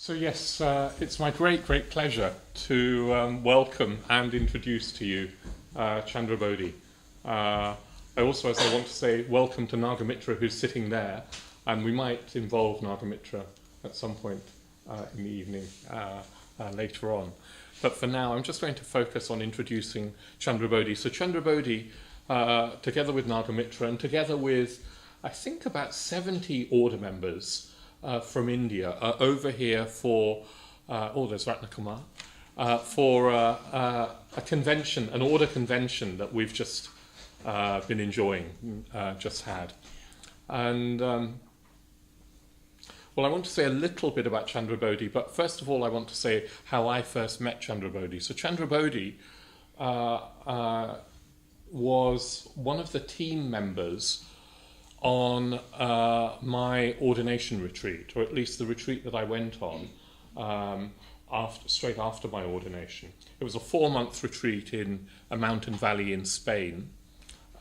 So yes, it's my great pleasure to welcome and introduce to you Chandrabodhi. I also, as I want to say, welcome to Nagamitra, who's sitting there, and we might involve Nagamitra at some point in the evening later on. But for now, I'm just going to focus on introducing Chandrabodhi. So Chandrabodhi, together with Nagamitra, and together with, I think, about 70 order members from India, are over here for, there's Ratna Kumar, for a convention, an order convention that we've just been enjoying, just had. And, well, I want to say a little bit about Chandrabodhi, but first of all, I want to say how I first met Chandrabodhi. So Chandrabodhi was one of the team members on my ordination retreat, or at least the retreat that I went on straight after my ordination. It was a 4-month retreat in a mountain valley in Spain,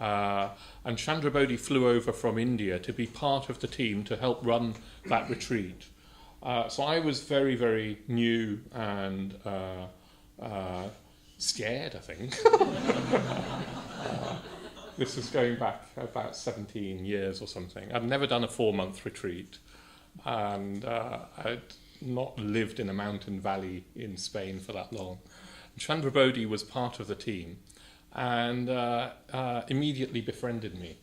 and Chandrabodhi flew over from India to be part of the team to help run that retreat. So I was very, very new and scared, I think. This is going back about 17 years or something. I'd never done a 4-month retreat, and I'd not lived in a mountain valley in Spain for that long. Chandrabodhi was part of the team, and immediately befriended me.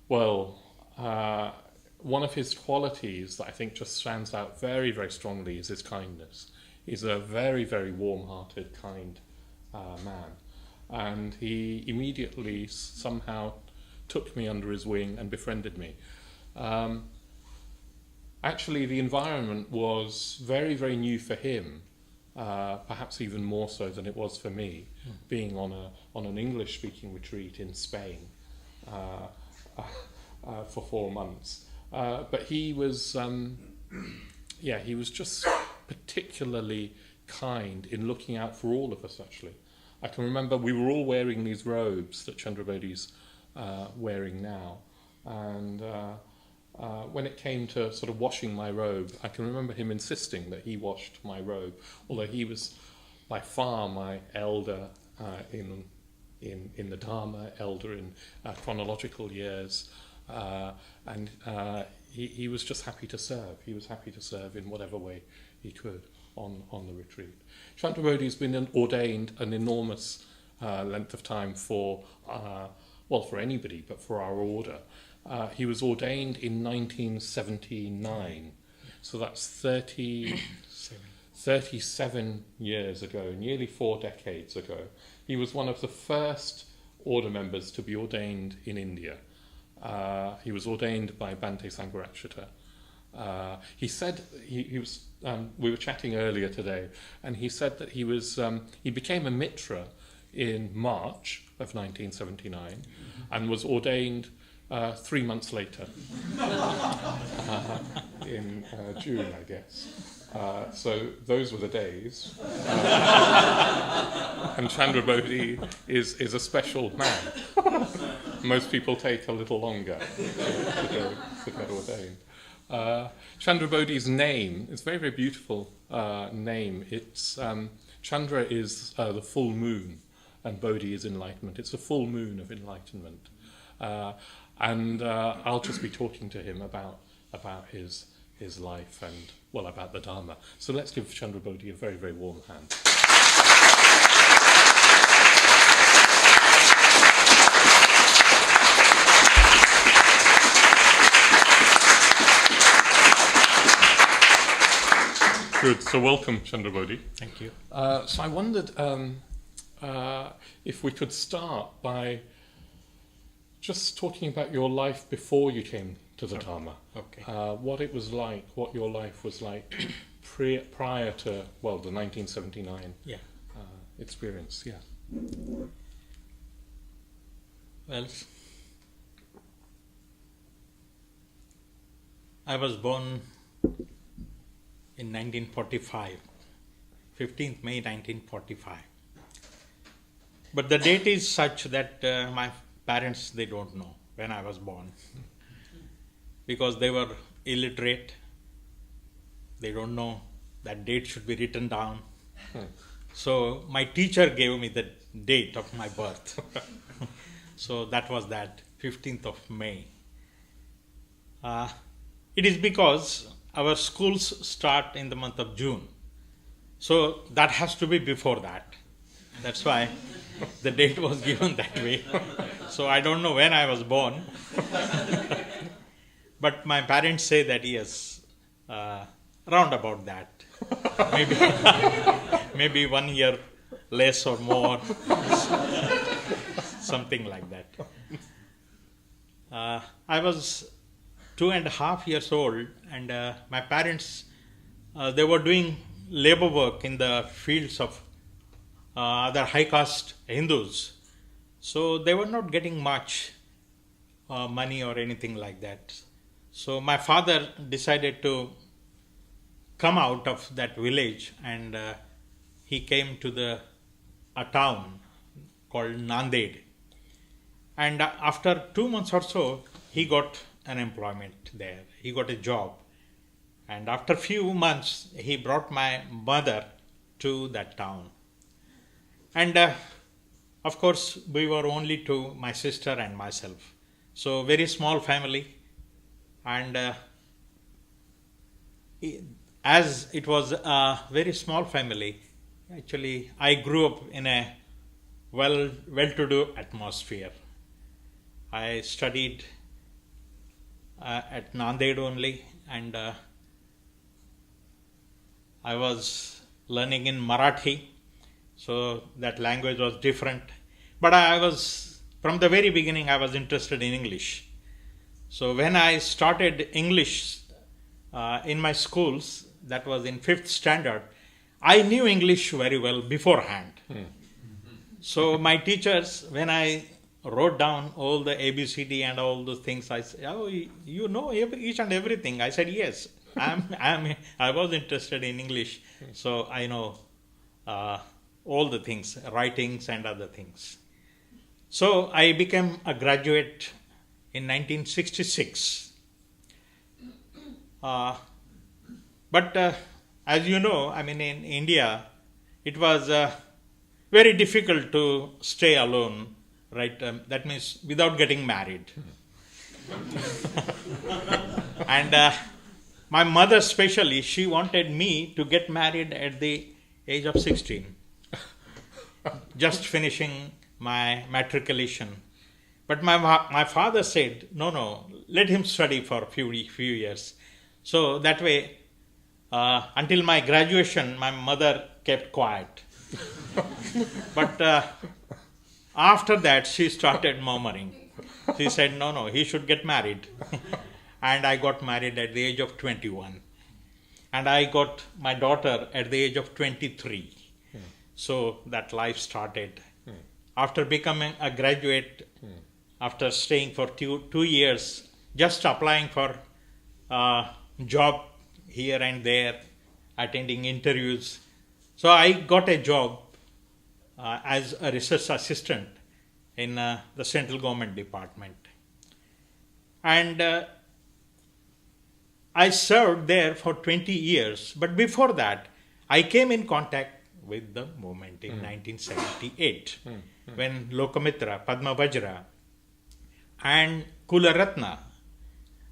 One of his qualities that I think just stands out very, very strongly is his kindness. He's a very, very warm-hearted, kind man. And he immediately somehow took me under his wing and befriended me. Actually, the environment was very, very new for him, perhaps even more so than it was for me, being on an English-speaking retreat in Spain for 4 months. But he was, he was just particularly kind in looking out for all of us, actually. I can remember we were all wearing these robes that Chandrabodhi's wearing now, and when it came to sort of washing my robe, I can remember him insisting that he washed my robe, although he was by far my elder in the Dharma, elder in chronological years, and he was just happy to serve. He was happy to serve in whatever way he could on the retreat. Chandrabodhi's been ordained an enormous length of time for anybody, but for our order. He was ordained in 1979, so that's 37 years ago, nearly 4 decades ago. He was one of the first order members to be ordained in India. He was ordained by Bhante Sangharakshita. He said he was. We were chatting earlier today, and he said that he became a mitra in March of 1979, and was ordained 3 months later in June, I guess. So those were the days. And Chandrabodhi is a special man. Most people take a little longer to get ordained. Chandrabodhi's name, it's a very, very beautiful name. It's Chandra is the full moon, and Bodhi is enlightenment. It's the full moon of enlightenment. And I'll just be talking to him about his life and, about the Dharma. So let's give Chandrabodhi a very, very warm hand. Good. So welcome, Chandrabodhi. Thank you. So I wondered if we could start by just talking about your life before you came to the Dharma. Okay. What it was like, what your life was like prior to, the 1979 experience. Yeah. Well, I was born in 1945, 15th May 1945. But the date is such that my parents, they don't know when I was born, because they were illiterate They don't know that date should be written down. So my teacher gave me the date of my birth. So that was that 15th of May. It is because our schools start in the month of June. So that has to be before that. That's why the date was given that way. So I don't know when I was born. But my parents say that yes, round about that. Maybe 1 year less or more. Something like that. I was 2.5 years old, and my parents, they were doing labor work in the fields of other high caste Hindus. So they were not getting much money or anything like that. So my father decided to come out of that village, and he came to a town called Nanded. And after 2 months or so, he got an employment there. He got a job. And after few months, he brought my mother to that town. And of course, we were only two, my sister and myself. So very small family. And as it was a very small family, actually, I grew up in a well-to-do atmosphere. I studied at Nanded only, and I was learning in Marathi, so that language was different. But from the very beginning, I was interested in English. So when I started English in my schools, that was in 5th standard, I knew English very well beforehand. So my teachers, when I wrote down all the ABCD and all those things, I said, "Oh, you know each and everything." I said, "Yes, I was interested in English, so I know all the things, writings and other things." So I became a graduate in 1966. But as you know, I mean, in India, it was very difficult to stay alone, right? That means without getting married. And my mother especially, she wanted me to get married at the age of 16, just finishing my matriculation. But my father said, no, let him study for a few years. So that way, until my graduation, my mother kept quiet. But after that, she started murmuring. She said, no, he should get married. And I got married at the age of 21. And I got my daughter at the age of 23. So that life started. After becoming a graduate, after staying for 2 years, just applying for job here and there, attending interviews. So I got a job as a research assistant in the central government department. And I served there for 20 years. But before that, I came in contact with the movement in 1978 when Lokamitra, Padma Vajra and Triratna,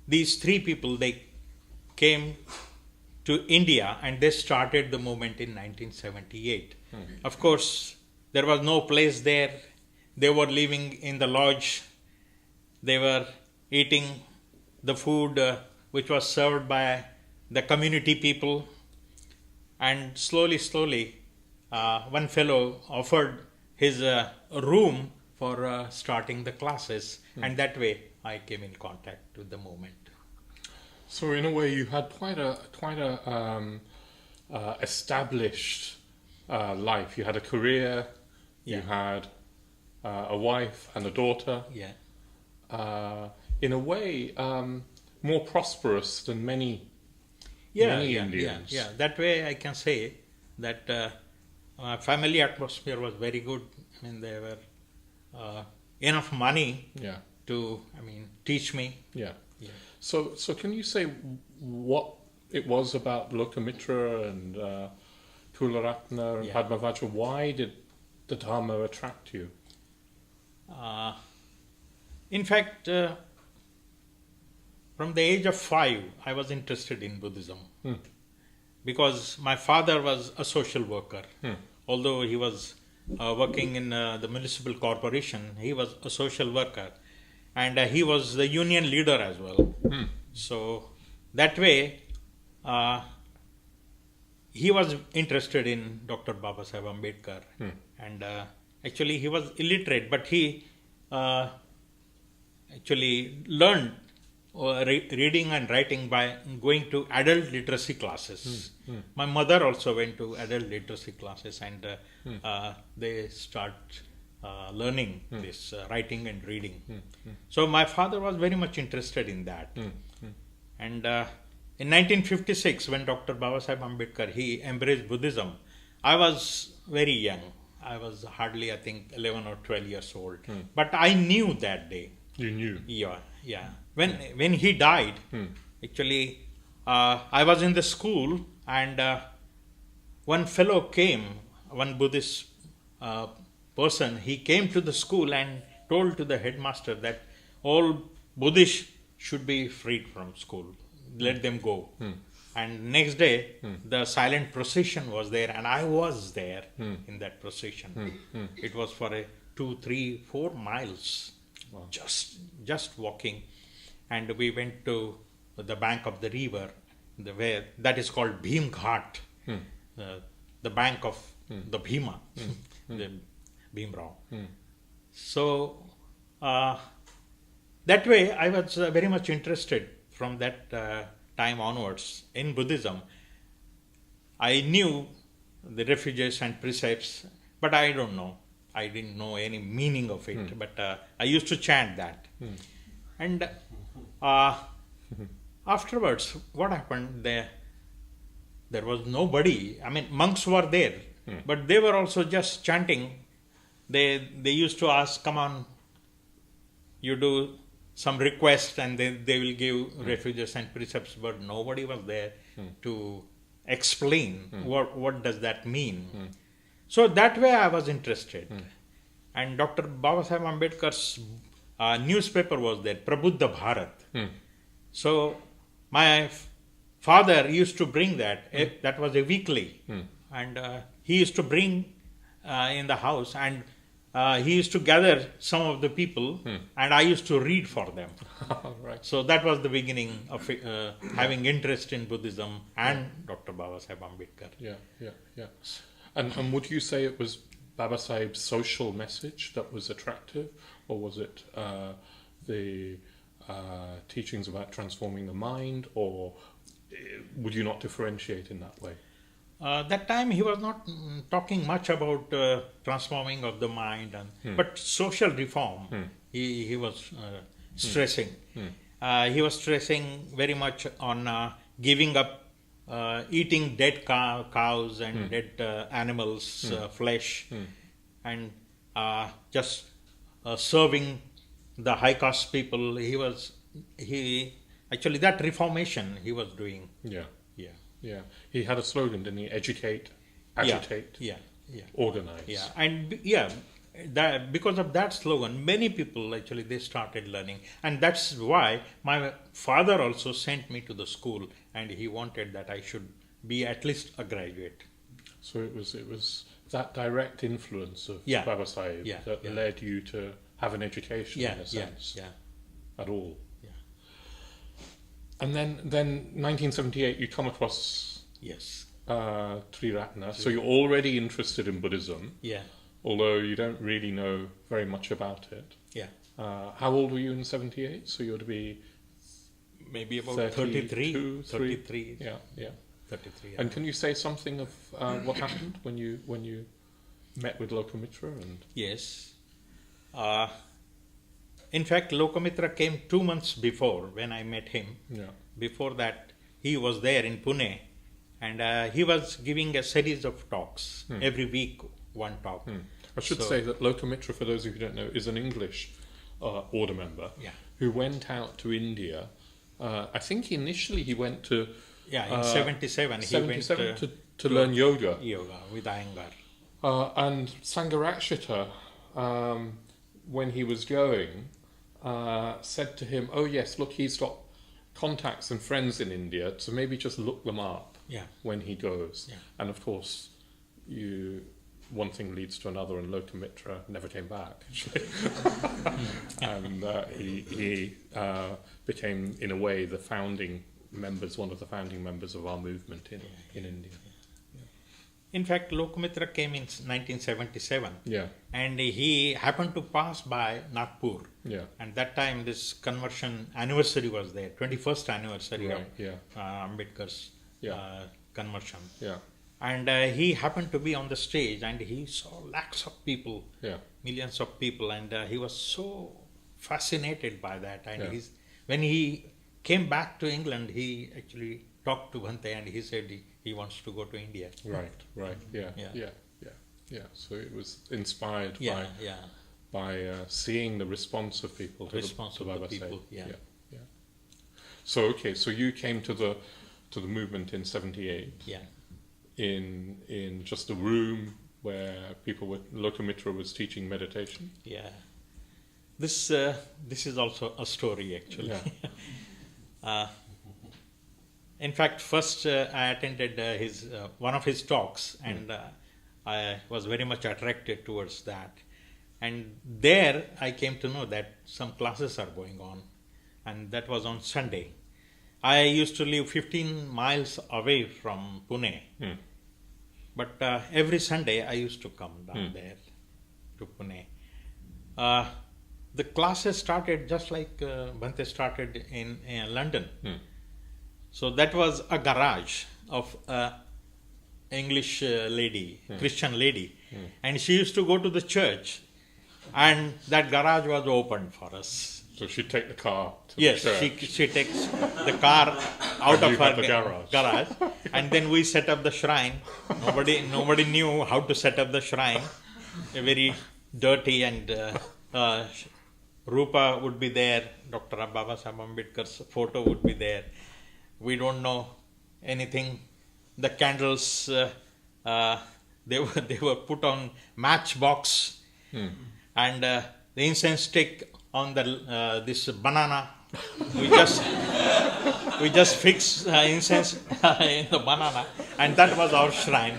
these three people, they came to India and they started the movement in 1978. Of course, there was no place there. They were living in the lodge. They were eating the food which was served by the community people. And slowly, one fellow offered his room for starting the classes. And that way, I came in contact with the movement. So in a way, you had quite a established life. You had a career. Yeah. You had a wife and a daughter. Yeah. In a way, more prosperous than many Indians. Yeah. That way, I can say that family atmosphere was very good. I mean, there were enough money to, teach me. Yeah. So can you say what it was about Lokamitra and Triratna and Yeah. Padmavacha. Why did the Dharma attract you? In fact, from the age of 5, I was interested in Buddhism because my father was a social worker. Although he was working in the municipal corporation, he was a social worker, and he was the union leader as well. So that way, he was interested in Dr. Babasaheb Ambedkar, and actually he was illiterate, but he actually learned reading and writing by going to adult literacy classes. My mother also went to adult literacy classes, and they start learning this writing and reading. So my father was very much interested in that. And in 1956, when Dr. Babasaheb Ambedkar, he embraced Buddhism, I was very young. I was hardly, I think, 11 or 12 years old. But I knew that day. You knew? Yeah. When he died, actually, I was in the school, and one fellow came, one Buddhist person, he came to the school and told to the headmaster that all Buddhists should be freed from school. Let them go. And next day, the silent procession was there, and I was there in that procession. It was for a 2, 3, 4 miles, just walking. And we went to the bank of the river, where that is called Bhim Ghat, the bank of the Bhima, the Bhimrao. So that way, I was very much interested from that time onwards in Buddhism. I knew the refuges and precepts, but I don't know. I didn't know any meaning of it, but I used to chant that. And afterwards, what happened there? There was nobody. I mean, monks were there, but they were also just chanting. They used to ask, "Come on, you do some request, and they will give refuges and precepts." But nobody was there to explain what does that mean. So that way I was interested. And Dr. Babasaheb Ambedkar's newspaper was there, Prabuddha Bharat. So my father used to bring that. That was a weekly. And he used to bring in the house, and he used to gather some of the people, and I used to read for them. Right. So that was the beginning of having interest in Buddhism and Dr. Babasaheb Ambedkar. Yeah. And would you say it was Babasaheb's social message that was attractive, or was it the teachings about transforming the mind, or would you not differentiate in that way? That time he was not talking much about transforming of the mind, but social reform he was stressing. He was stressing very much on giving up eating dead cows and dead animals' flesh, and just serving the high caste people. He actually, that reformation he was doing. Yeah. He had a slogan, didn't he? Educate, agitate, organize. Yeah, and because of that slogan, many people actually they started learning, and that's why my father also sent me to the school, and he wanted that I should be at least a graduate. So it was that direct influence of Babasaheb that led you to have an education in a sense. At all. And then 1978, you come across Triratna. So you're already interested in Buddhism. Although you don't really know very much about it. How old were you in 78? So you ought to be maybe about 33. 33. Yeah. 33. And can you say something of what happened when you met with Lokamitra? And yes. In fact, Lokamitra came 2 months before when I met him. Before that, he was there in Pune, and he was giving a series of talks. Every week, one talk. I should say that Lokamitra, for those of you who don't know, is an English order member who went out to India. I think initially he went to in 77 he went 77 to learn yoga. yoga with Iyengar. And Sangharakshita, when he was going, said to him, "Oh yes, look, he's got contacts and friends in India, so maybe just look them up when he goes." Yeah. And of course, one thing leads to another, and Lokamitra never came back. Actually. And he became, in a way, one of the founding members of our movement in India. In fact, Lokamitra came in 1977, Yeah. and he happened to pass by Nagpur. Yeah. And that time this conversion anniversary was there, 21st anniversary Right. of Yeah. Ambedkar's conversion. Yeah. And he happened to be on the stage, and he saw lakhs of people, Yeah. millions of people, and he was so fascinated by that. And Yeah. when he came back to England, he actually talked to Bhante, and he said he wants to go to India. Right. Yeah. So it was inspired by seeing the response of people to Response to of the Baba people, Sai. So so you came to the movement in 78. Yeah. In just a room where Lokamitra was teaching meditation. Yeah. This is also a story, actually. Yeah. In fact, first I attended one of his talks, and I was very much attracted towards that. And there I came to know that some classes are going on, and that was on Sunday. I used to live 15 miles away from Pune, but every Sunday I used to come down there to Pune. The classes started just like Bhante started in London. So that was a garage of an English lady, Christian lady, and she used to go to the church, and that garage was open for us. So she'd take the car to Yes, the church. she takes the car out of her garage. and then we set up the shrine. Nobody knew how to set up the shrine. Very dirty, and Rupa would be there. Dr. Baba Sahib Ambedkar's photo would be there. We don't know anything. The candles they were put on matchbox, and the incense stick on the this banana. We just fixed incense in the banana, and that was our shrine.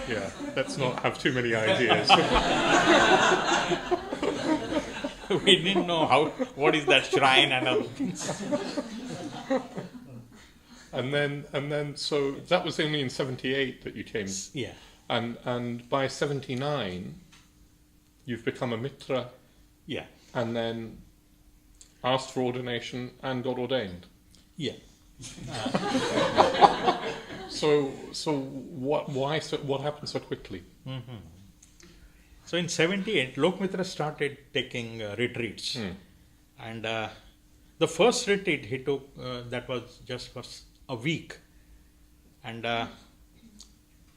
Yeah, let's not have too many ideas. We didn't know what is that shrine and other things. And then, so that was only in 78 that you came. Yeah. And by 79, you've become a mitra. Yeah. And then asked for ordination and got ordained. Yeah. So what happened so quickly? Mm-hmm. So in 78, Lokamitra started taking retreats. And the first retreat he took, that was just for a week. And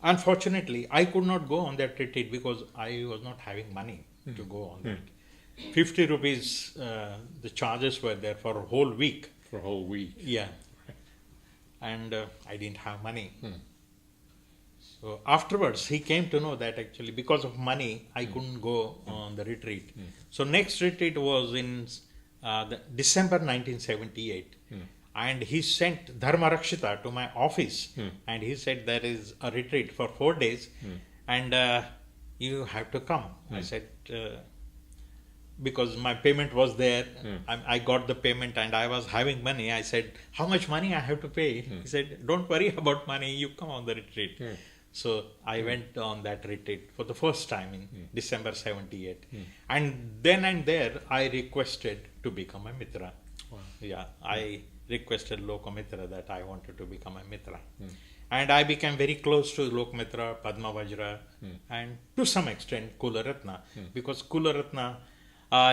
unfortunately, I could not go on that retreat because I was not having money to go on that. 50 rupees, the charges were there for a whole week. For a whole week. Yeah. And I didn't have money. So afterwards, he came to know that actually because of money, I couldn't go on the retreat. So next retreat was in December 1978. And he sent Dharma Rakshita to my office. And he said, there is a retreat for 4 days and you have to come. I said, because my payment was there, I got the payment and I was having money. I said, how much money I have to pay? He said, don't worry about money, you come on the retreat. So I went on that retreat for the first time in December 78. And then and there, I requested to become a mitra. Wow. Yeah, I requested Lokamitra that I wanted to become a mitra. And I became very close to Lokamitra, Padma Vajra, and to some extent Kularatna, because Kularatna,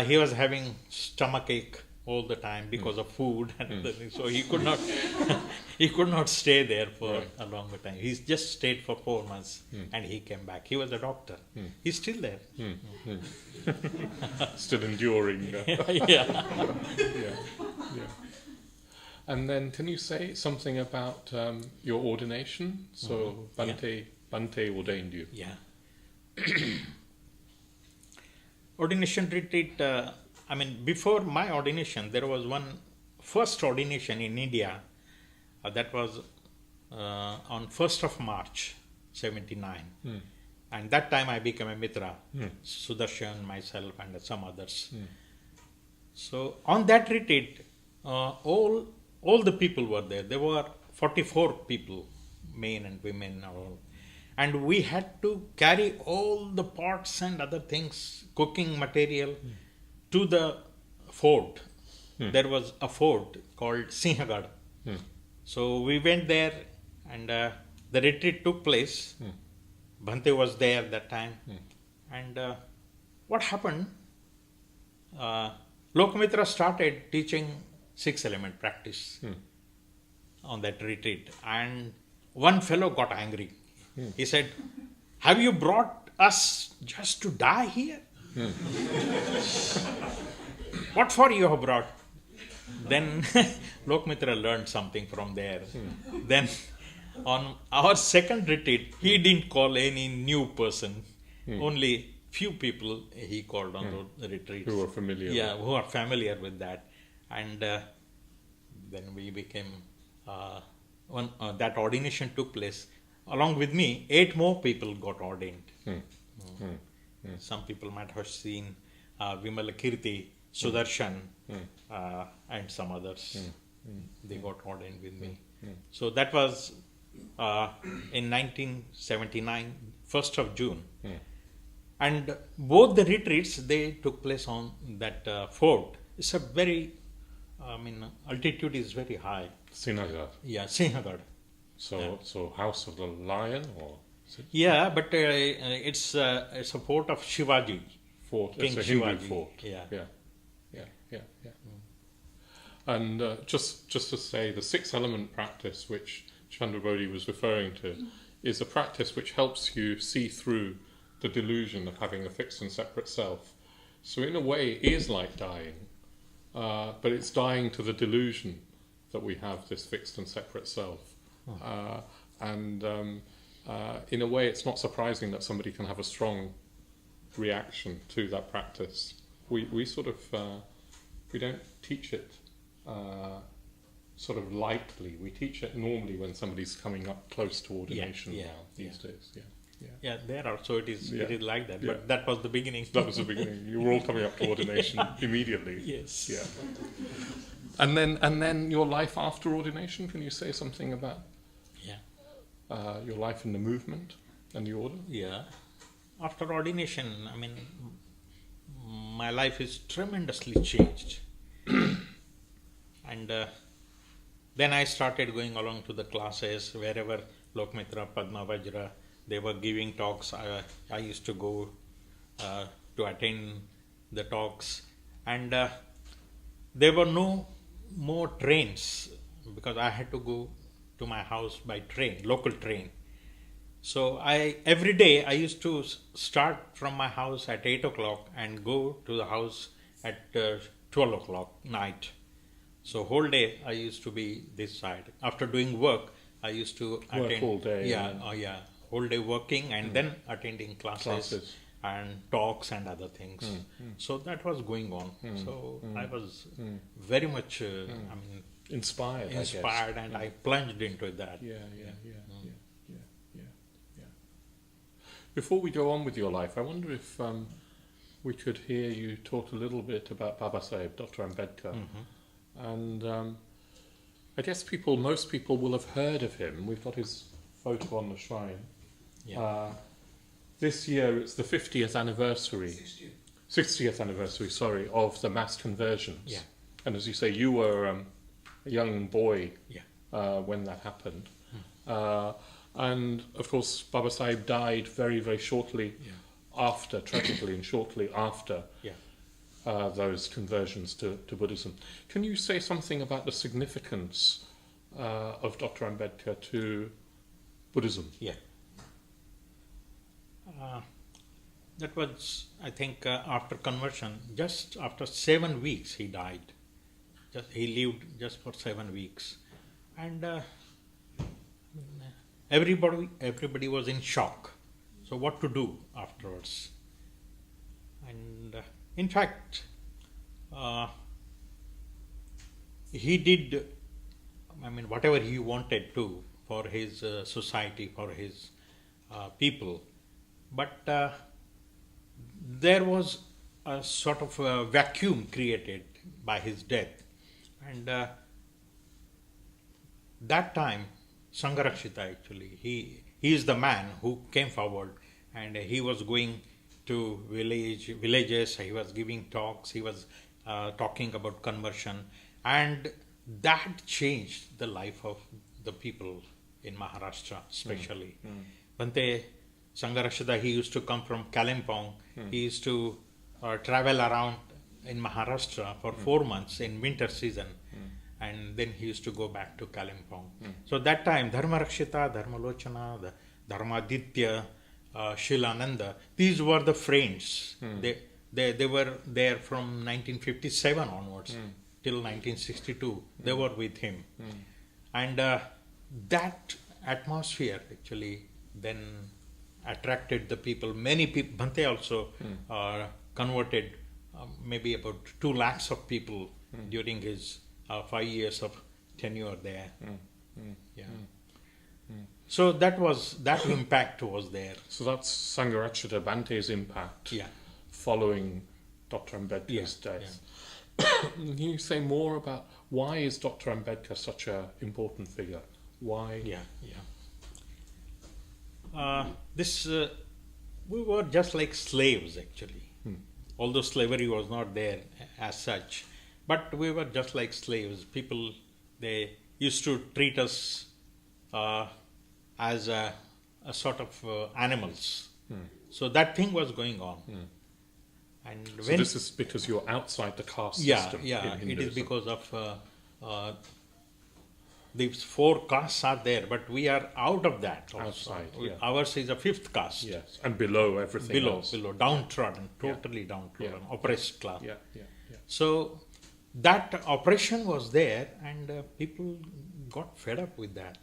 he was having stomachache all the time because of food and other things. So he could not stay there for a longer time. He just stayed for 4 months and he came back. He was a doctor. He's still there. Still enduring. Yeah. And then can you say something about your ordination? So Bhante ordained you. Yeah. Ordination retreat, before my ordination, there was one first ordination in India that was on 1st of March, 79. And that time I became a Mitra, Sudarshan, myself and some others. So on that retreat, all the people were there. There were 44 people, men and women, all. And we had to carry all the pots and other things, cooking material, to the fort. There was a fort called Sinhagad. So we went there, and the retreat took place. Bhante was there that time. And what happened? Lokamitra started teaching 6-element practice on that retreat. And one fellow got angry. He said, "Have you brought us just to die here? What for you have brought?" Then Lokamitra learned something from there. Then on our second retreat, he didn't call any new person. Only few people he called on the retreats. Who were familiar. Yeah, who are familiar with that. And then we became, that ordination took place. Along with me, 8 more people got ordained. Some people might have seen Vimala Kirti, Sudarshan, and some others. They got ordained with me. So that was in 1979, 1st of June. And both the retreats, they took place on that fort. It's a very, altitude is very high. Sinhagad. Yeah, Sinhagad. So House of the Lion, or? Yeah, but it's a fort of Shivaji. Fort. King It's a Hindu Shivaji. fort. Yeah. And just to say, the 6-element practice, which Chandrabodhi was referring to, is a practice which helps you see through the delusion of having a fixed and separate self. So in a way, it is like dying, but it's dying to the delusion that we have this fixed and separate self. In a way, it's not surprising that somebody can have a strong reaction to that practice. We sort of we don't teach it sort of lightly. We teach it normally when somebody's coming up close to ordination these days. Yeah, there also it is like that. But that was the beginning. That was the beginning. You were all coming up to ordination immediately. Yes. Yeah. And then your life after ordination. Can you say something about your life in the movement and the order? Yeah. After ordination, my life is tremendously changed. And then I started going along to the classes wherever Lokamitra, Padma Vajra, they were giving talks. I used to go to attend the talks. And there were no more trains because I had to go to my house by train, local train. So every day I used to start from my house at 8 o'clock and go to the house at 12 o'clock night. So whole day I used to be this side. After doing work, I used to attend all day. Whole day working and then attending classes and talks and other things. So that was going on. So I was very much inspired, and I plunged into that. Yeah. Before we go on with your life, I wonder if we could hear you talk a little bit about Baba Sahib, Dr. Ambedkar. And I guess most people will have heard of him. We've got his photo on the shrine. This year it's the 50th anniversary. 60th anniversary, of the mass conversions. Yeah. And as you say, you were a young boy when that happened. And of course, Baba Sahib died very, very shortly after, tragically, and shortly after those conversions to Buddhism. Can you say something about the significance of Dr. Ambedkar to Buddhism? Yeah. That was, I think, after conversion, just after 7 weeks he died. he lived just for 7 weeks, and everybody was in shock. So what to do afterwards? And in fact, he did, whatever he wanted to for his society, for his people. But there was a sort of a vacuum created by his death. And that time, Sangha actually, he is the man who came forward, and he was going to villages, he was giving talks, he was talking about conversion, and that changed the life of the people in Maharashtra especially. Bhante Sangha, he used to come from Kalimpong, he used to travel around in Maharashtra for 4 months in winter season, and then he used to go back to Kalimpong. So that time, Dharma Rakshita, Dharma Lochana, Dharmaditya, Shilananda, these were the friends. They were there from 1957 onwards till 1962. They were with him. And that atmosphere actually then attracted the people. Many people, Bhante also converted maybe about 2 lakhs of people during his 5 years of tenure there. So that impact was there. So that's Sangha Bhante's impact following Dr. Ambedkar's death. Can you say more about why is Dr. Ambedkar such an important figure? Why? We were just like slaves actually. Although slavery was not there as such, but we were just like slaves. People, they used to treat us as a sort of animals. So that thing was going on. And so this is because you're outside the caste system. It is because of these 4 castes are there, but we are out of that also. Outside, Ours is a 5th caste. Yes, and below everything else. Below, downtrodden, totally downtrodden, oppressed class. Yeah. So that oppression was there, and people got fed up with that.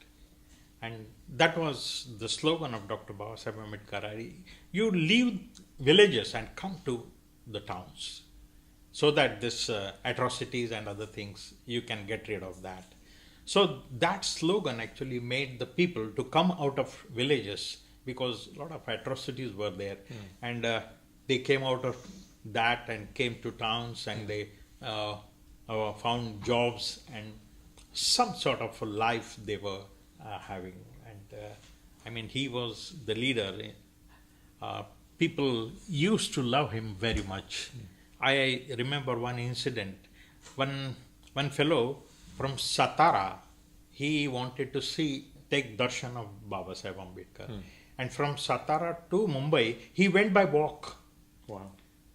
And that was the slogan of Dr. Babasaheb Ambedkar. You leave villages and come to the towns, so that this atrocities and other things, you can get rid of that. So that slogan actually made the people to come out of villages, because a lot of atrocities were there. And they came out of that and came to towns, and they found jobs and some sort of a life they were having. And he was the leader. People used to love him very much. I remember one incident. One fellow from Satara, he wanted to take darshan of Babasaheb Ambedkar. And from Satara to Mumbai, he went by walk. Wow.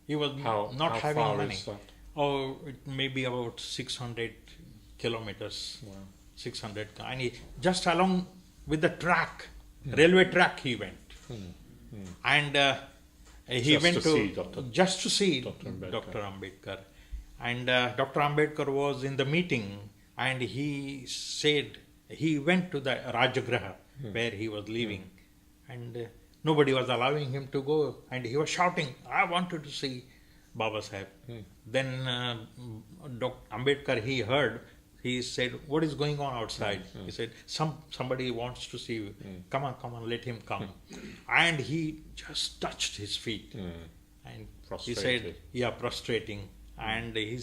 He was not having far money. Is that? Oh, it may be about 600 kilometers. Wow. 600. And he, just along with the track, railway track he went. And he went just to see Dr. Ambedkar. And Dr. Ambedkar was in the meeting, and he said he went to the Rajagriha where he was living, and nobody was allowing him to go, and he was shouting, I wanted to see Babasaheb. Then Dr. Ambedkar, he heard, he said, what is going on outside? He said, somebody wants to see you. Come on, let him come. And he just touched his feet. And he said, prostrating. And he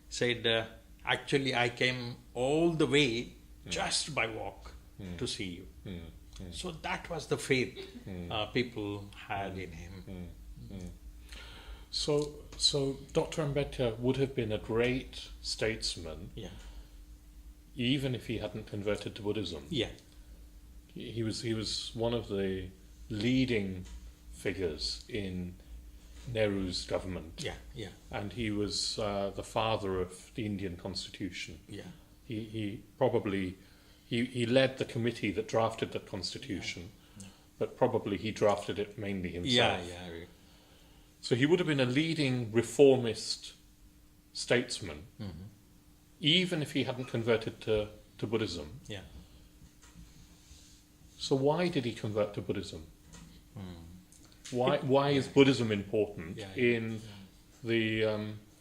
said, actually I came all the way just by walk to see you. So that was the faith people had in him. So Dr. Ambedkar would have been a great statesman, even if he hadn't converted to Buddhism. He was one of the leading figures in Nehru's government. And he was the father of the Indian Constitution. He probably led the committee that drafted the Constitution, but probably he drafted it mainly himself. So he would have been a leading reformist statesman. even if he hadn't converted to Buddhism. Yeah. So why did he convert to Buddhism? Why is Buddhism important in the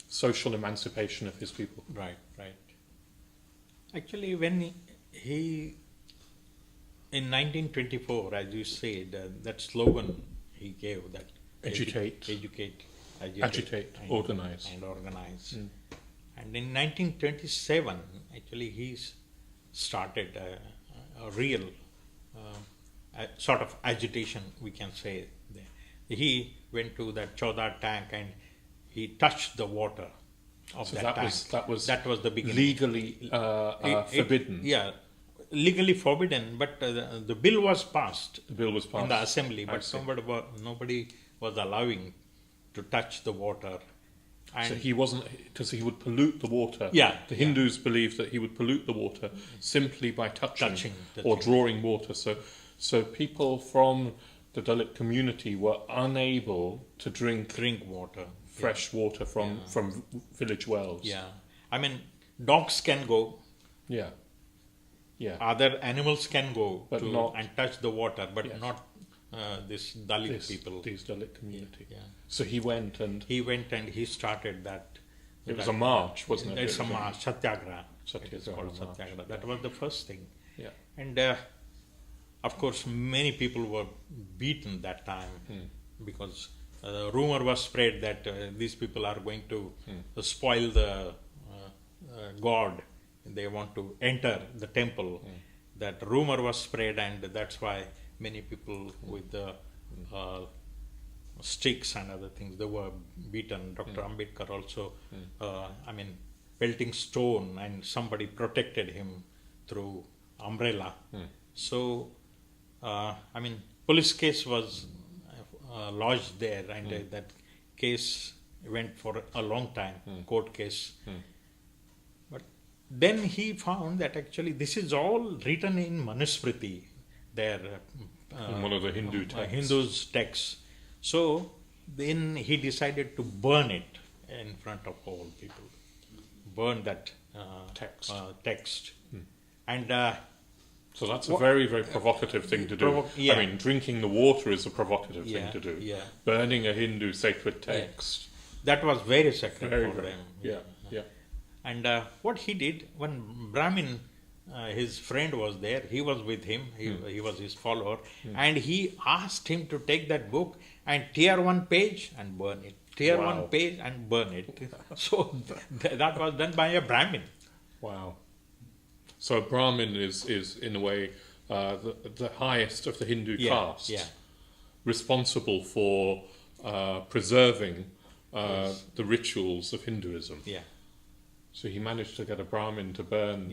social emancipation of his people? Right, right. Actually, when he in 1924, as you said, that slogan he gave, that Educate, agitate, organize. And organize. And in 1927, actually, he started a real sort of agitation, we can say. He went to that Chowdar tank and he touched the water of So that tank. That was the beginning. Legally forbidden. Legally forbidden, but the bill was passed. The bill was passed in the assembly, but nobody was allowing to touch the water. And so he wasn't, because he would pollute the water. Yeah, the Hindus believed that he would pollute the water simply by touching or drawing water. So people from the Dalit community were unable to drink water, fresh water from village wells. Yeah, I mean, dogs can go. Yeah. Yeah. Other animals can go but and touch the water, but not this Dalit people. These Dalit community. Yeah. So he went and he started that. It was a march, wasn't it? It's a march, Satyagraha. It's called Satyagraha. That was the first thing. Yeah. And of course, many people were beaten that time because rumor was spread that these people are going to spoil the god. They want to enter the temple. That rumor was spread, and that's why many people with the sticks and other things, they were beaten. Dr. Ambedkar also, pelting stone, and somebody protected him through umbrella. So, police case was lodged there, and that case went for a long time, court case. But then he found that actually this is all written in Manusmriti, their in one of the Hindu texts. Hindus' texts. So then he decided to burn it in front of all people. Burn that text. And so that's a very, very provocative thing to do. I mean, drinking the water is a provocative thing to do. Yeah. Burning a Hindu sacred text. That was very sacred for them. Yeah. And what he did, when Brahmin, his friend was there, he was with him, he was his follower, and he asked him to take that book and tear one page and burn it. Tear one page and burn it. So that was done by a Brahmin. Wow. So a Brahmin is in a way the highest of the Hindu caste, responsible for preserving the rituals of Hinduism. Yeah. So he managed to get a Brahmin to burn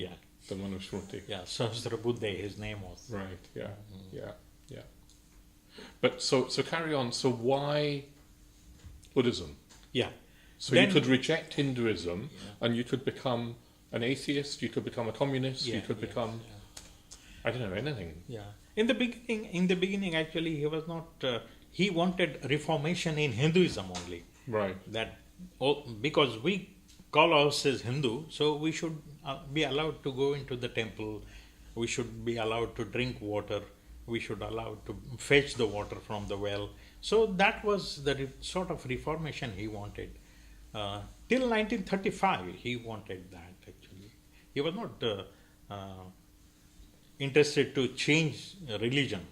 the Manusmriti. Yeah, Chandrabodhi, his name was. Right, yeah. But so carry on. So why Buddhism? Yeah. So then, you could reject Hinduism and you could become an atheist, you could become a communist, you could become, I don't know, anything. Yeah. In the beginning, actually, he was not, he wanted reformation in Hinduism only. Right. That, because we call ourselves Hindu, so we should be allowed to go into the temple, we should be allowed to drink water, we should allowed to fetch the water from the well. So that was the sort of reformation he wanted. Till 1935, he wanted that actually. He was not interested to change religion.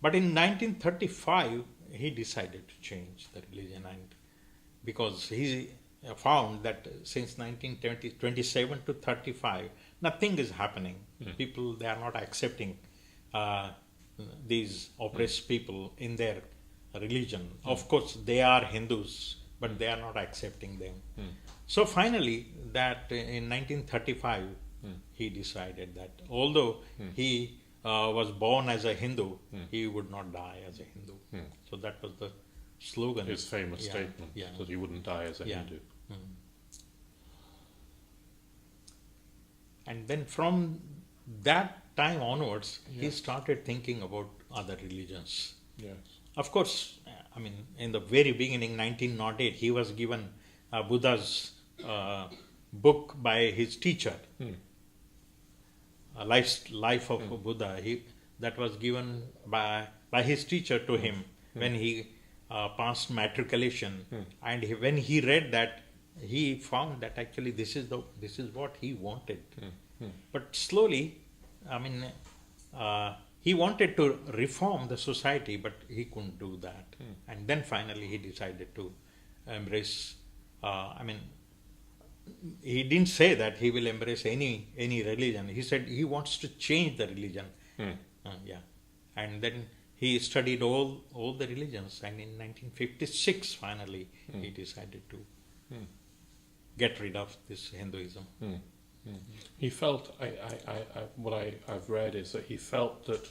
But in 1935, he decided to change the religion, and because he found that since 1927 to 35, nothing is happening. People, they are not accepting these oppressed people in their religion. Of course, they are Hindus, but they are not accepting them. So finally, that in 1935, he decided that although he was born as a Hindu, he would not die as a Hindu. So that was the slogan. His famous statement that he wouldn't die as a Hindu. And then from that time onwards, he started thinking about other religions. Yes. Of course, I mean, in the very beginning, 1908, he was given Buddha's book by his teacher, a life of Buddha. That was given by his teacher to him when he passed matriculation, and when he read that, he found that actually this is what he wanted. But slowly, I mean, he wanted to reform the society, but he couldn't do that. And then finally he decided to embrace, he didn't say that he will embrace any religion. He said he wants to change the religion. And then he studied all the religions, and in 1956 finally he decided to get rid of this Hinduism. He felt, what I've read is that he felt that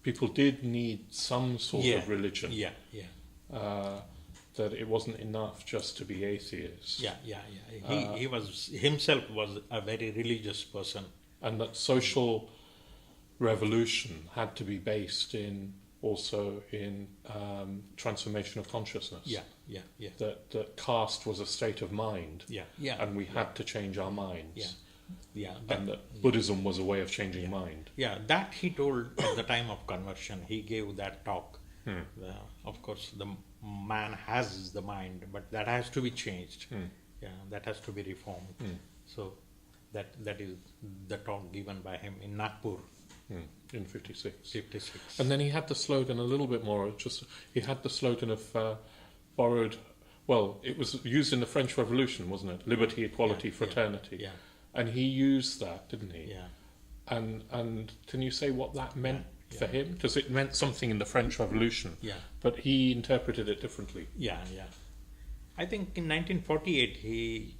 people did need some sort of religion. That it wasn't enough just to be atheists. He himself was a very religious person. And that social revolution had to be based also in transformation of consciousness. That caste was a state of mind. And we had to change our minds. And that Buddhism was a way of changing mind. That he told at the time of conversion. He gave that talk. Of course, the man has the mind, but that has to be changed. That has to be reformed. So that is the talk given by him in Nagpur. In 56. And then he had the slogan a little bit more, he had the slogan of borrowed, well, it was used in the French Revolution, wasn't it? Liberty, equality, fraternity. And he used that, didn't he? And can you say what that meant for him? Because it meant something in the French Revolution, but he interpreted it differently. I think in 1948 he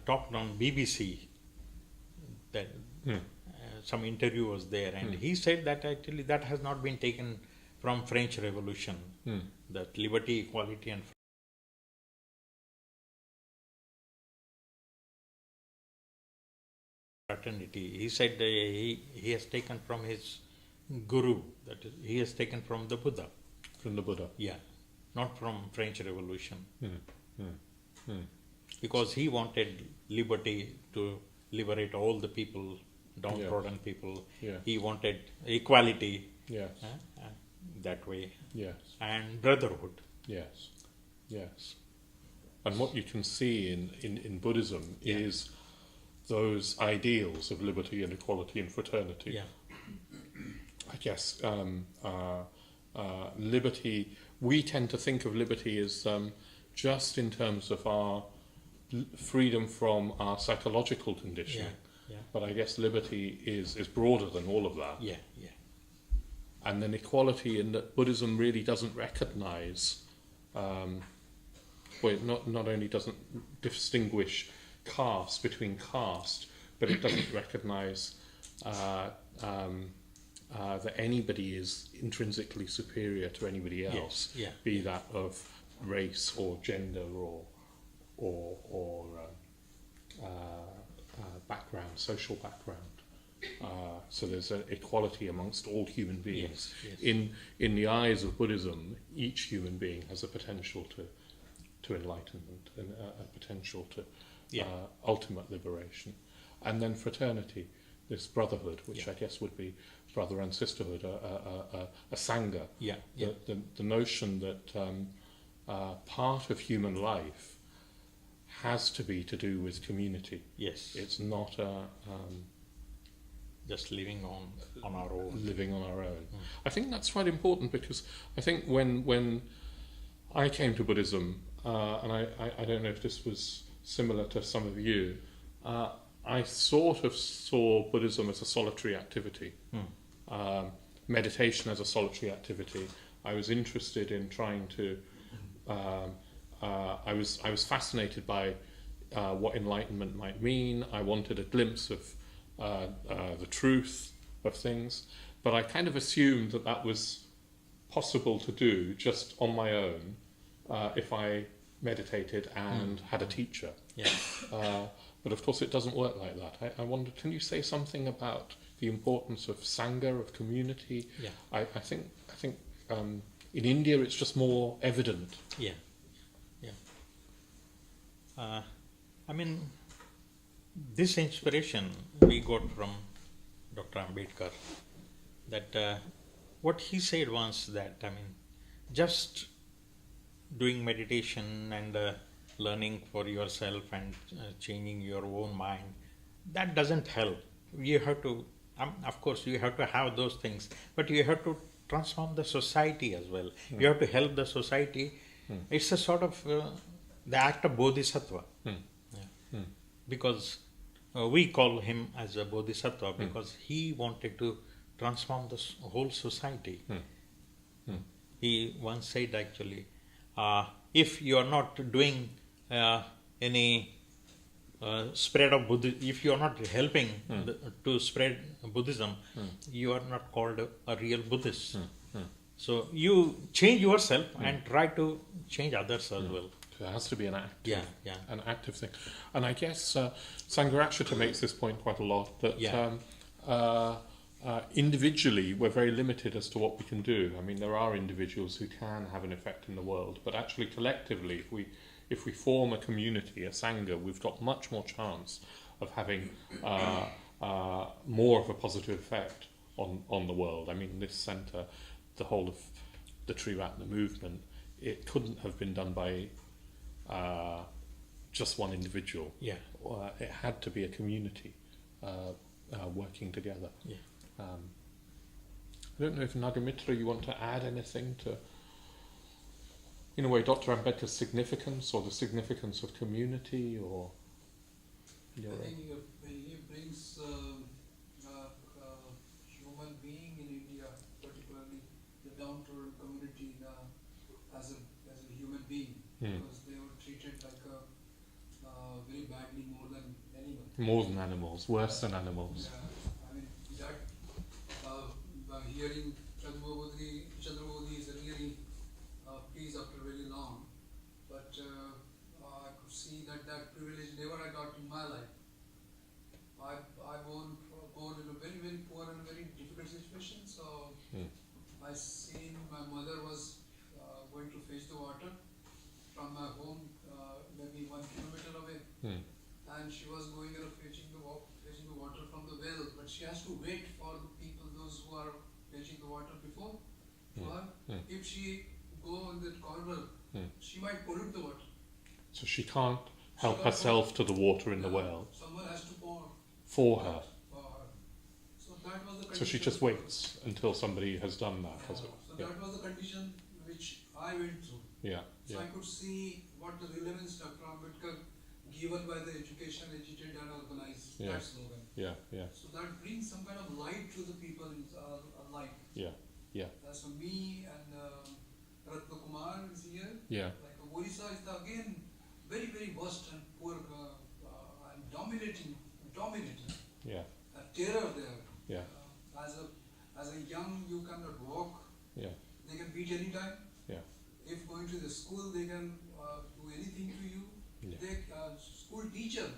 talked on BBC. That some interview was there, and he said that actually that has not been taken from French Revolution, that liberty, equality and fraternity. He said he has taken from his guru, that is, he has taken from the Buddha. From the Buddha? Not from French Revolution. Because he wanted liberty to liberate all the people, downtrodden people. He wanted equality that way. And brotherhood. And what you can see in Buddhism is those ideals of liberty and equality and fraternity. I guess liberty, we tend to think of liberty as just in terms of our freedom from our psychological conditioning. But I guess liberty is broader than all of that. And then equality, in that Buddhism really doesn't recognize, not only doesn't distinguish caste between caste, but it doesn't recognize that anybody is intrinsically superior to anybody else, be that of race or gender or background, social background. So there's an equality amongst all human beings. In the eyes of Buddhism, each human being has a potential to enlightenment and a potential to ultimate liberation. And then fraternity, this brotherhood, which I guess would be brother and sisterhood, a Sangha. The notion that part of human life has to be to do with community. It's not just living on our own. Living on our own. I think that's quite important, because I think when I came to Buddhism, and I don't know if this was similar to some of you, I sort of saw Buddhism as a solitary activity, meditation as a solitary activity. I was interested in trying to. I was fascinated by what enlightenment might mean. I wanted a glimpse of the truth of things, but I kind of assumed that was possible to do just on my own if I meditated and had a teacher. But of course it doesn't work like that. I wonder, can you say something about the importance of Sangha, of community? I think in India it's just more evident. I mean, this inspiration we got from Dr. Ambedkar, that what he said once, that, I mean, just doing meditation and learning for yourself and changing your own mind, that doesn't help. You have to, of course, you have to have those things, but you have to transform the society as well. You have to help the society. It's a sort of the act of bodhisattva. Because we call him as a bodhisattva because he wanted to transform the whole society. He once said, actually, if you are not doing any spread of Buddhism, if you are not helping to spread Buddhism, you are not called a real Buddhist. So you change yourself and try to change others as well. There has to be an act. Yeah. An active thing. And I guess Sangha makes this point quite a lot, that individually we're very limited as to what we can do. I mean, there are individuals who can have an effect in the world, but actually collectively, if we form a community, a Sangha, we've got much more chance of having more of a positive effect on the world. I mean, this centre, the whole of the Triratna movement, it couldn't have been done by just one individual. Yeah. It had to be a community working together. Yeah. I don't know if Nagamitra, you want to add anything to, in a way, Dr. Ambedkar's significance or the significance of community, or? I think he brings human being in India, particularly the down-to-earth community, as a human being, because they were treated like very badly, more than anyone. More than animals, worse than animals. Yeah, I mean that. Hearing Chandrabodhi is really pleased after very long, but I could see that privilege never I got in my life. I born in a very, very poor and very difficult situation, so I seen my mother was going to fetch the water from my home, maybe 1 kilometer away, and she was going and fetching the water from the well, but she has to wait for the people, those who are fetching the water before her. If she go in that corner, she might pollute the water. So she can't help herself to the water in the well. Someone has to pour for her. So that was the condition. So she just waits until somebody has done that, has it? So that was the condition which I went through. So I could see what the relevance Dr. Ambedkar given by the education, educated and organized, that slogan. So that brings some kind of light to the people in life. So me and Triratna Kumar is here. Like Orissa is again very, very worst and poor and dominating. A terror there. As a young, you cannot walk. They can beat any time. If going to the school, they can do anything to you. They school teacher.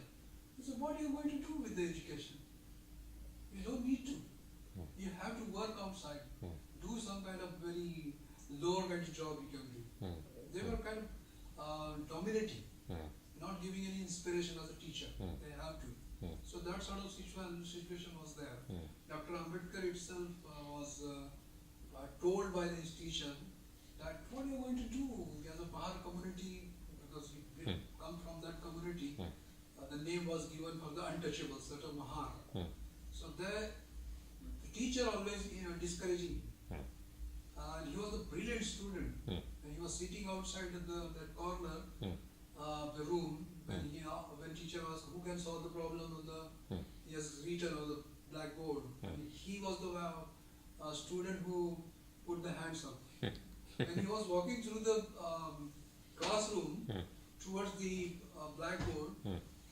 So what are you going to do with the education? You don't need to. You have to work outside. Do some kind of very lower kind of job you can do. They were kind of dominating, not giving any inspiration as a teacher. They have to. So that sort of situation was there. Dr. Ambedkar itself was told by his teacher that what are you going to do as a Bahar community, because he come from that community. The name was given for the untouchable, sort of Mahar. So the teacher always discouraging him. And he was a brilliant student. And he was sitting outside that corner the room when teacher asked who can solve the problem on the he has written on the blackboard. And he was the student who put the hands up. When he was walking through the classroom towards the blackboard,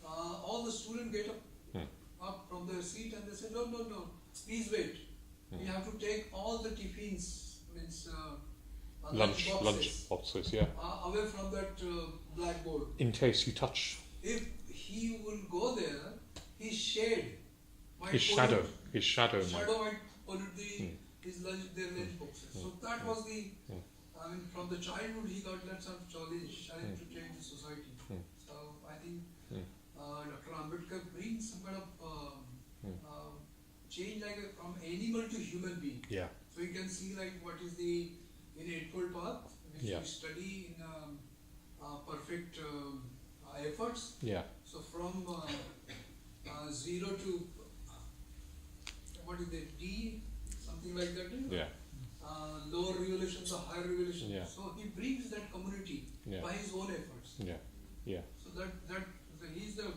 all the students get up from their seat and they said, no, please wait. We have to take all the tiffins, means lunch boxes, away from that blackboard. In case you touch. If he will go there, his shade might His shadow might pollute their lunch boxes. So that was the, I mean, from the childhood he got that sort of challenge to change the society. I think Dr. Ambedkar brings some kind of change from animal to human being. Yeah. So you can see what is the Eightfold Path, which we study in perfect efforts. Yeah. So from 0 to what is it, D, something like that. Yeah. Lower revolution to higher revolution. Yeah. So he brings that community by his own efforts. Yeah. Yeah. So that he's the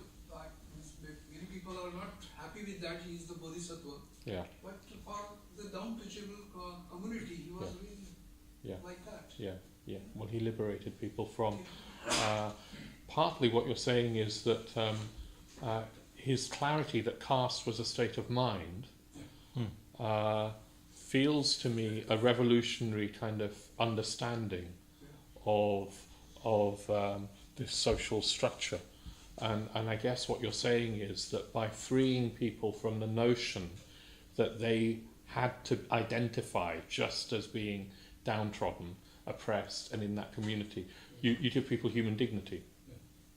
many people are not happy with that. He is the Bodhisattva. Yeah. But for the down-touchable community, he was really like that. Yeah. Yeah. Well, he liberated people from. Partly what you're saying is that his clarity that caste was a state of mind feels to me a revolutionary kind of understanding of this social structure. And I guess what you're saying is that by freeing people from the notion that they had to identify just as being downtrodden, oppressed, and in that community, you give people human dignity,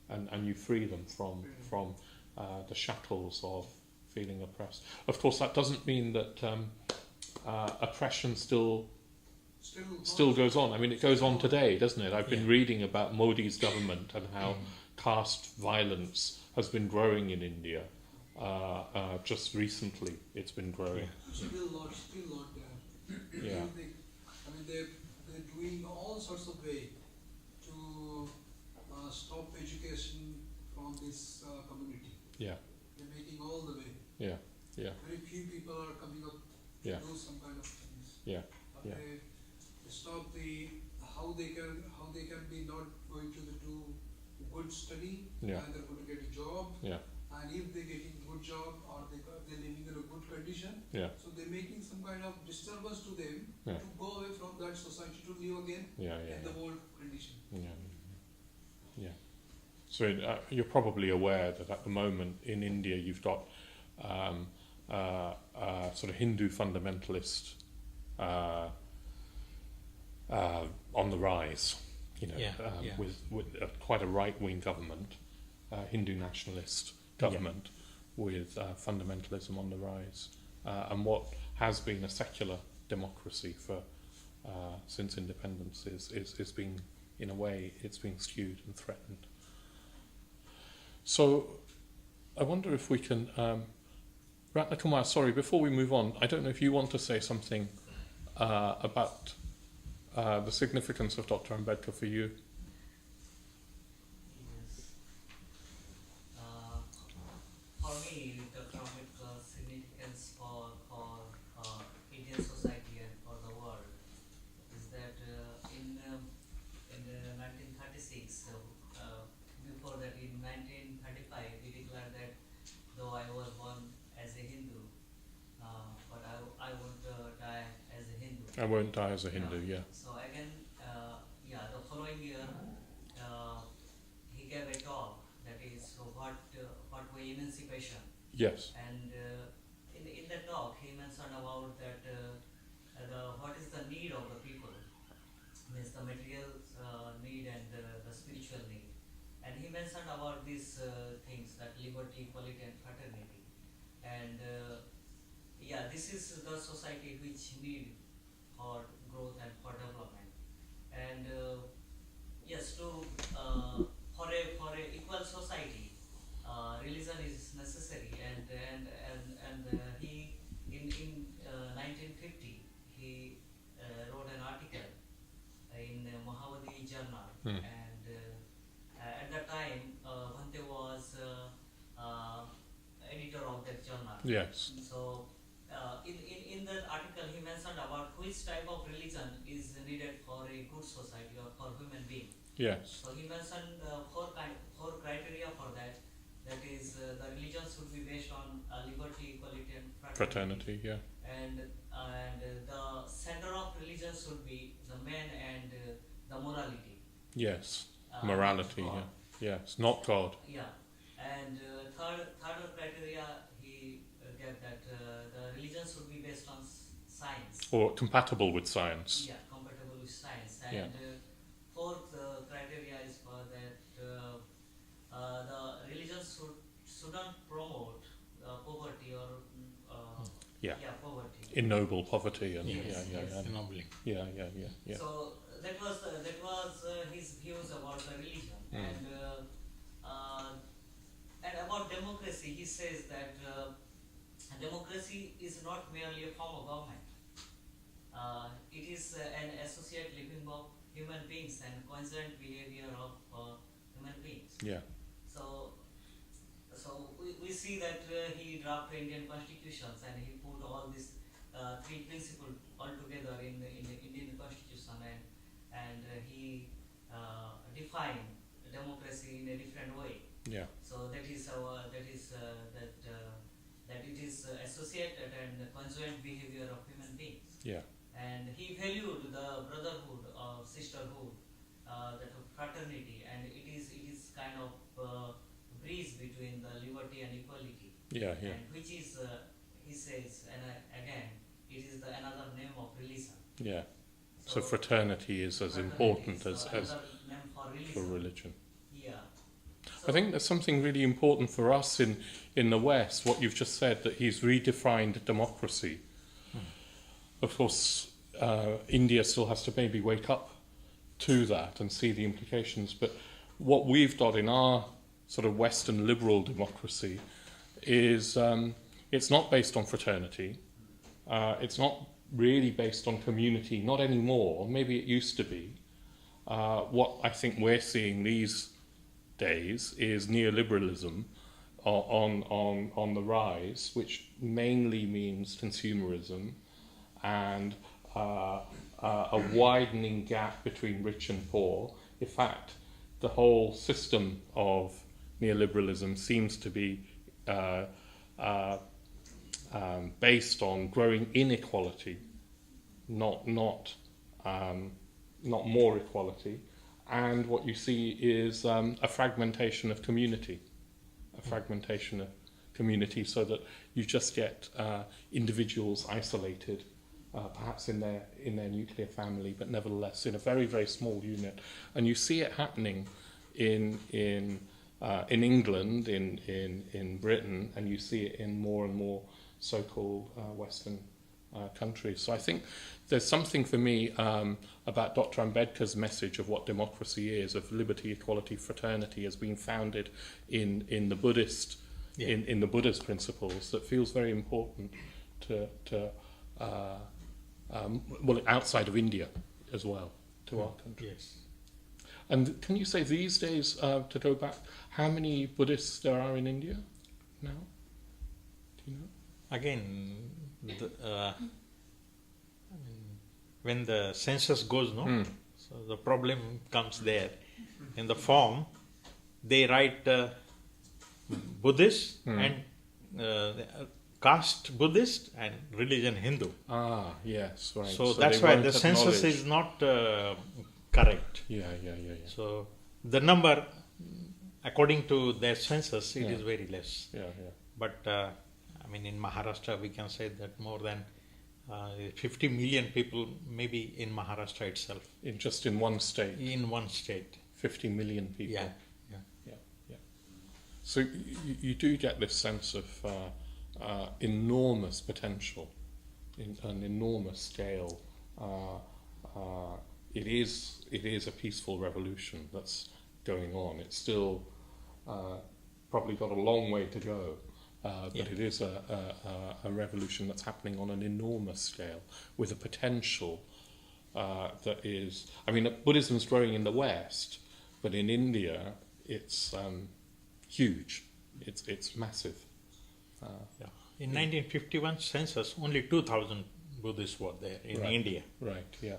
and you free them from the shackles of feeling oppressed. Of course, that doesn't mean that oppression still goes on. I mean, it goes on today, doesn't it? I've been reading about Modi's government and how caste violence has been growing in India. Just recently, it's been growing. Still lot there. Yeah. I mean, they're doing all sorts of way to stop education from this community. Yeah. They're making all the way. Yeah. Yeah. Very few people are coming up to do some kind of things. Yeah. Yeah. They stop how they can be not going to do good study, and they're going to get a job. Yeah. And if they're getting a good job or they're living in a good condition, so they're making some kind of disturbance to them to go away from that society to live again in the old condition. Yeah. So you're probably aware that at the moment in India you've got sort of Hindu fundamentalist on the rise. With quite a right-wing government, Hindu nationalist government, with fundamentalism on the rise, and what has been a secular democracy for since independence is being, in a way, it's being skewed and threatened. So, I wonder if we can, Ratna Kumar. Sorry, before we move on, I don't know if you want to say something about the significance of Dr. Ambedkar for you. Yes. For me, Dr. Ambedkar's significance for Indian society and for the world is that in 1936, before that in 1935, he declared that though I was born as a Hindu, but I won't die as a Hindu. I won't die as a Hindu, So again, the following year, he gave a talk that is what way emancipation. Yes. And in the talk, he mentioned about that what is the need of the people, means the material need and the spiritual need. And he mentioned about these things, that liberty, equality, and fraternity. And this is the society which need for growth and for development. And for a equal society, religion is necessary. And he in 1950 he wrote an article in Mahavadi Journal, and at that time Bhante was editor of that journal. Yes. So in that article he mentioned about which type of religion is needed for a good society or for human being. Yes. So he mentioned four criteria for that. That is, the religion should be based on liberty, equality, and fraternity. And the center of religion should be the man and the morality. Yes. Morality. Yes. Not God. And third criteria he gave that the religion should be based on science. Or compatible with science. Compatible with science. And fourth criteria is for that the religion shouldn't promote poverty or poverty. Ennoble poverty and ennobling. Yeah. So that was his views about the religion and about democracy. He says that democracy is not merely a form of government. It is an associate living of human beings and constant behavior of human beings. Yeah. So we see that he drafted Indian constitutions and he put all these three principles all together in the Indian constitution and he defined democracy in a different way. Yeah. So that it is associated and conjoint behavior of human beings. Yeah. And he valued the brotherhood or sisterhood, that of fraternity, and it is kind of bridge between the liberty and equality. Yeah. And which is, he says, and again, it is another name of religion. Yeah. So fraternity is as important as for religion. Yeah. I think there's something really important for us in the West, what you've just said, that he's redefined democracy. Of course, India still has to maybe wake up to that and see the implications, but what we've got in our sort of Western liberal democracy is it's not based on fraternity, it's not really based on community, not anymore, maybe it used to be. What I think we're seeing these days is neoliberalism on the rise, which mainly means consumerism and a widening gap between rich and poor. In fact, the whole system of neoliberalism seems to be based on growing inequality, not more equality. And what you see is a fragmentation of community, so that you just get individuals isolated, perhaps in their nuclear family, but nevertheless in a very, very small unit. And you see it happening in England, in Britain, and you see it in more and more so-called Western countries. So I think there's something for me about Dr. Ambedkar's message of what democracy is, of liberty, equality, fraternity, as being founded in the Buddhist in the Buddha's principles, that feels very important to outside of India as well, to our country. Yes. And can you say these days, to go back, how many Buddhists there are in India now? Do you know? Again, when the census goes, so the problem comes there. In the form, they write Buddhist and caste Buddhist and religion Hindu. Ah, yes, right. So that's why the census is not correct. Yeah. So the number, according to their census, it is very less. Yeah. But in Maharashtra, we can say that more than 50 million people, maybe in Maharashtra itself. In one state. In one state. 50 million people. Yeah. So you do get this sense of enormous potential, in an enormous scale. It is a peaceful revolution that's going on. It's still probably got a long way to go, but it is a revolution that's happening on an enormous scale with a potential that is. Buddhism's growing in the West, but in India it's huge. It's massive. In 1951 census, only 2,000 Buddhists were there in India. Right. Yeah.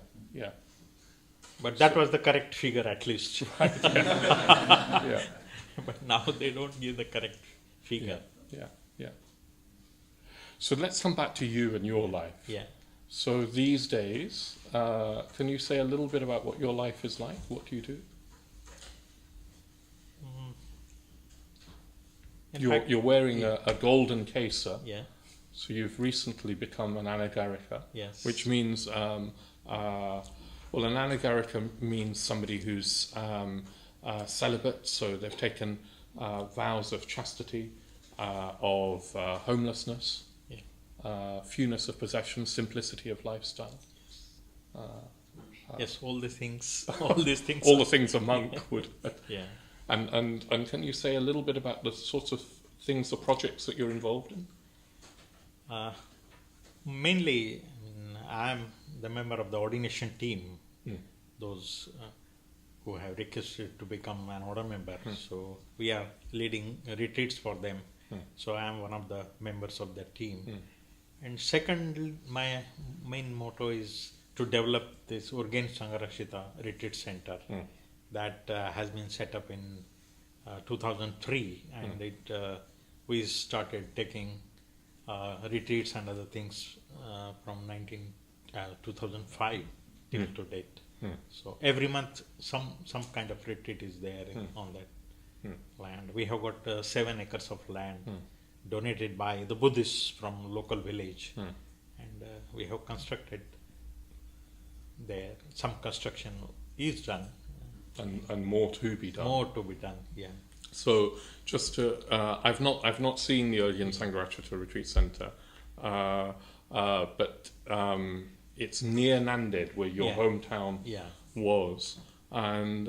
But that was the correct figure, at least. Right. Yeah. But now they don't give the correct figure. Yeah. So let's come back to you and your life. Yeah. So these days, can you say a little bit about what your life is like? What do you do? You're wearing a golden kesa. Yeah. So you've recently become an anagarika. Yes. Which means, an anagarika means somebody who's celibate, so they've taken vows of chastity, of homelessness, fewness of possessions, simplicity of lifestyle. Yes, all the things. All these things. All the things a monk would. Yeah. And can you say a little bit about the sorts of things, the projects that you're involved in? Mainly, I'm the member of the ordination team. Those who have requested to become an order member. So we are leading retreats for them. So I am one of the members of that team. And second, my main motto is to develop this Ordination Retreat Center that has been set up in 2003, and we started taking retreats and other things from 2005 till to date. So every month some kind of retreat is there on that land. We have got 7 acres of land donated by the Buddhists from local village, and we have constructed there. Some construction is done, and more to be done. More to be done, yeah. So just to, I've not seen the Ordination Retreat Center, but it's near Nanded, where your hometown was, and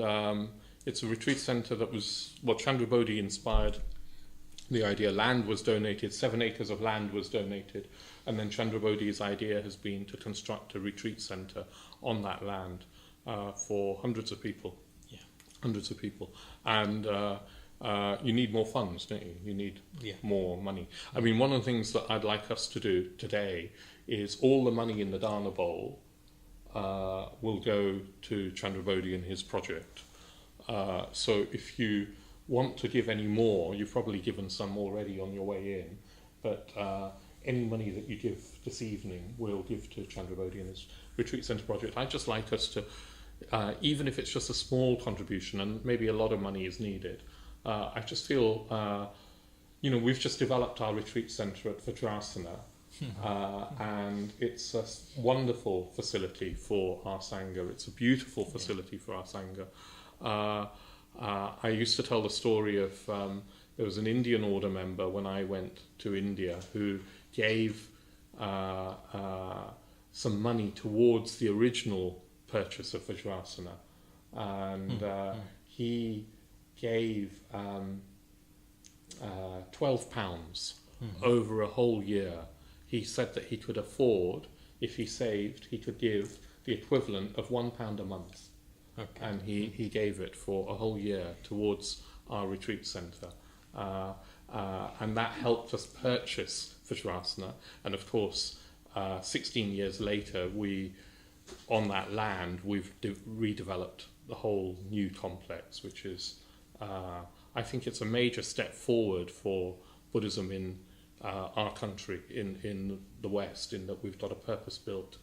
it's a retreat center that was, well, Chandrabodhi inspired the idea. Land was donated, 7 acres of land was donated, and then Chandrabodhi's idea has been to construct a retreat center on that land for hundreds of people. Hundreds of people. And you need more funds, don't you? You need more money. I mean, one of the things that I'd like us to do today is all the money in the Dharma bowl will go to Chandrabodhi and his project. So if you want to give any more, you've probably given some already on your way in, but any money that you give this evening we'll give to Chandrabodhi and his retreat center project. I'd just like us to, even if it's just a small contribution, and maybe a lot of money is needed, I just feel, we've just developed our retreat center at Vajrasana, and it's a wonderful facility for our Sangha. It's a beautiful facility for our Sangha. I used to tell the story of there was an Indian order member when I went to India who gave some money towards the original purchase of Vajrasana, and he gave £12 over a whole year. He said that he could afford, if he saved, he could give the equivalent of £1 a month. Okay. And he gave it for a whole year towards our retreat centre. And that helped us purchase Vajrasana. And of course, 16 years later, on that land, we've redeveloped the whole new complex, which is, I think it's a major step forward for Buddhism in our country, in the West, in that we've got a purpose-built,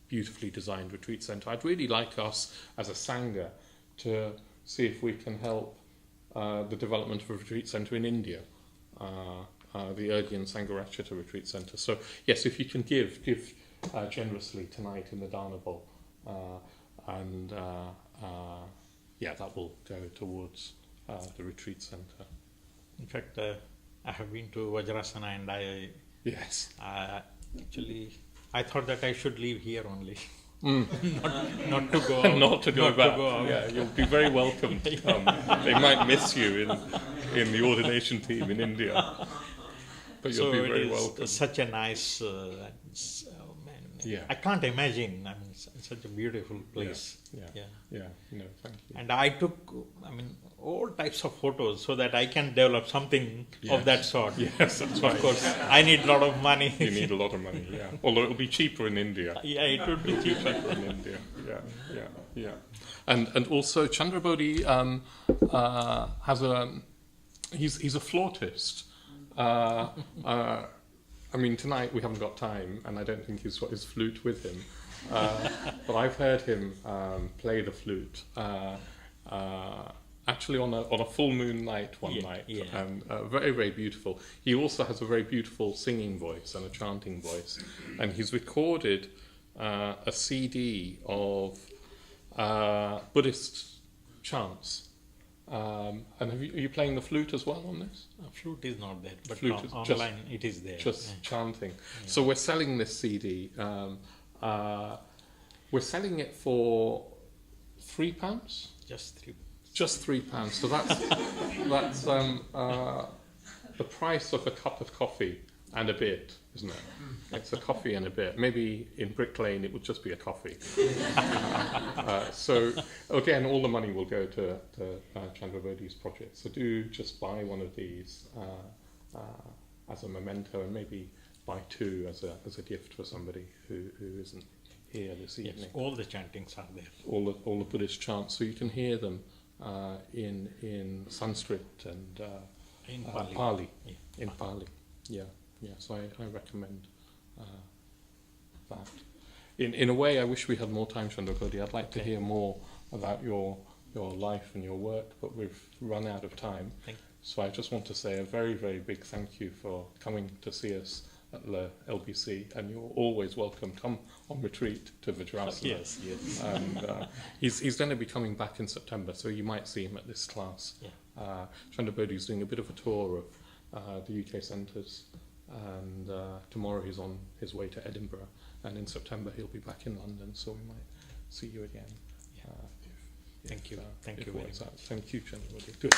beautifully designed retreat centre. I'd really like us as a Sangha to see if we can help the development of a retreat centre in India, the Urgyen Sangharachita Retreat Centre. So yes, if you can give generously tonight in the Dharma bowl, and that will go towards the retreat centre. In fact, I have been to Vajrasana, and I thought that I should leave here only. not to go out. Not to go back. Yeah, you'll be very welcome to come. They might miss you in the ordination team in India. But you'll be very welcome. Such a nice I can't imagine. I mean, such a beautiful place. Thank you. And I took, all types of photos so that I can develop something of that sort. Yes, that's right. Of course, I need a lot of money. You need a lot of money, yeah. Although it'll be cheaper in India. Yeah, it would be cheaper in India. Yeah. And also Chandrabodhi has he's a flautist. Tonight we haven't got time, and I don't think he's got his flute with him. But I've heard him play the flute. Actually, on a full moon night one night, and very, very beautiful. He also has a very beautiful singing voice and a chanting voice, and he's recorded a CD of Buddhist chants And are you playing the flute as well on this? Flute is not there, but Flute is online it is there. Just chanting. Yeah. So we're selling this CD. We're selling it for £3. Just £3. Just £3. So that's the price of a cup of coffee and a bit, isn't it? It's a coffee and a bit. Maybe in Brick Lane it would just be a coffee. So again, all the money will go to Chandrabodhi's project. So do just buy one of these as a memento, and maybe buy 2 as a gift for somebody who isn't here this evening. Yes, all the chantings are there. All the Buddhist chants, so you can hear them in Sanskrit and in Pali. Yeah. In Pali. Yeah. So I recommend that. In a way, I wish we had more time, Chandrabodhi. I'd like to hear more about your life and your work, but we've run out of time. Thank you. So I just want to say a very, very big thank you for coming to see us at the LBC, and you're always welcome. Come on retreat to Vajrasana. Yes. And he's going to be coming back in September, so you might see him at this class. Yeah. Chandrabodhi's doing a bit of a tour of the UK centres, and tomorrow he's on his way to Edinburgh, and in September he'll be back in London, so we might see you again. Thank you. Thank you very much. Thank you, Chandrabodhi. Good.